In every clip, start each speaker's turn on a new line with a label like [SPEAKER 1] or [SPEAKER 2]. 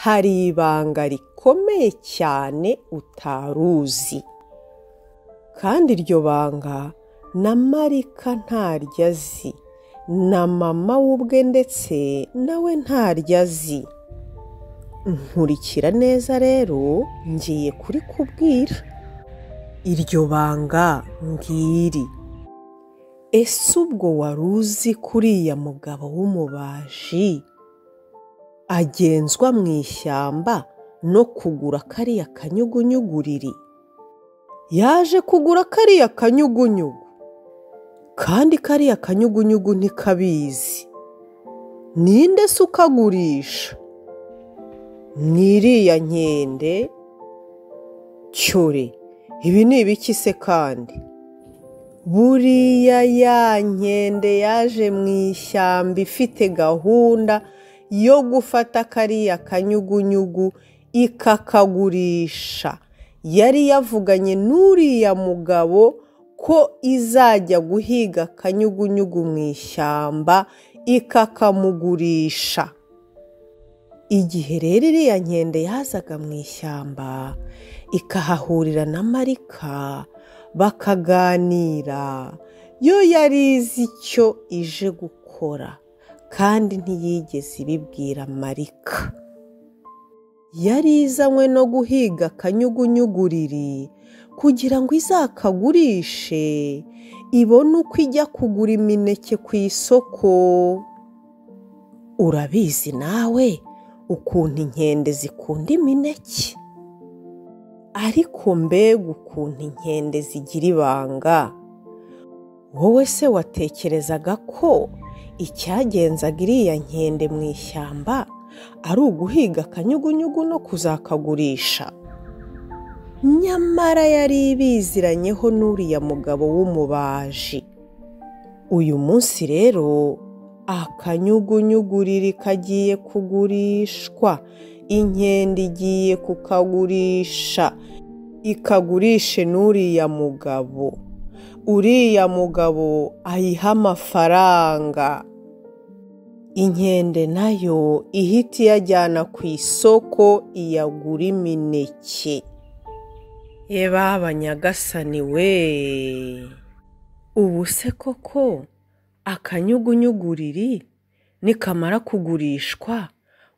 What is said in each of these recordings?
[SPEAKER 1] hari ibanga rikomeye cyane utaruzi. Kandi iryo banga na Marika ntaryo azi, na mama we ubwe ndetse nawe ntaryo azi. Nkurikira neza rero, ngiye kurikubwira. Iryo banga ngiri. Ese ubwo wari uzi kuriya mugabo w'umubaji agenzwa mu ishyamba no kugura kariya kanyugunyuguriri? Yaje kugura kariya kanyugunyugu, kandi kariya kanyugunyugu ntikabizi. Ninde se ukagurisha? N'iriya nkende? Cyore, ibi ni ibiki se kandi? Buriya ya nkende yaje mu ishyamba ifite gahunda yo gufata kariya kanyugunyugu ikakagurisha. Yari yavuganye n'uriya mugabo ko izajya guhiga kanyugunyugu mu ishyamba ikakamugurisha. Igihe rero iriya nkende yazaga mu ishyamba ikahahurira na Marika bakaganira, yo yari izi icyo ije gukora kandi ntiyigeze ibibwira Marika. Yari izanywe no guhiga kanyugunyuguriri kugira ngo izakagurishe ibone uko ijya kugura imineke ku isoko. Urabizi nawe ukuntu inkende zikunda imineke. Ariko mbega ukuntu inkende zigira ibanga. Wowe se watekerezaga ko icyagenzaga iriya nkende mu ishyamba ari uguhiga akanyugunyugu no kuzakagurisha? Nyamara yari ibiziranyeho n'uriya mugabo w'umubaji. Uyu munsi rero akanyugunyuguriri kagiye kugurishwa. Inkende igiye kukagurisha, ikagurishe n'uriya mugabo. Uriya mugabo ayiha amafaranga. Inkende nayo ihita iyajyana ku isoko iyagura imineke. Baba nyagasani we! Ubu se koko akanyugunyuguriri nikamara kugurishwa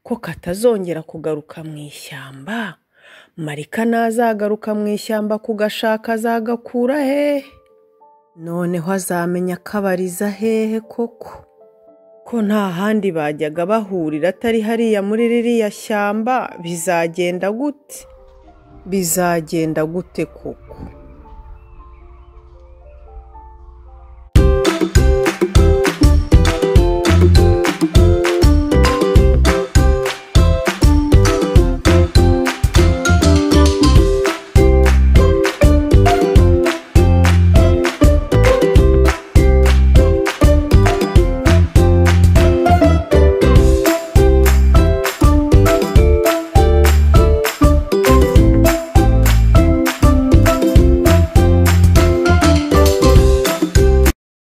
[SPEAKER 1] ko katazongera kugaruka mu ishyamba? Marika nazagaruka mu ishyamba kugashaka azagakura hehe? Noneho azamenya akabariza hehe koko? Ko nta handi bajyaga bahurira atari hariya muri ririya shyamba? Bizagenda gute? Bizagenda gute koko?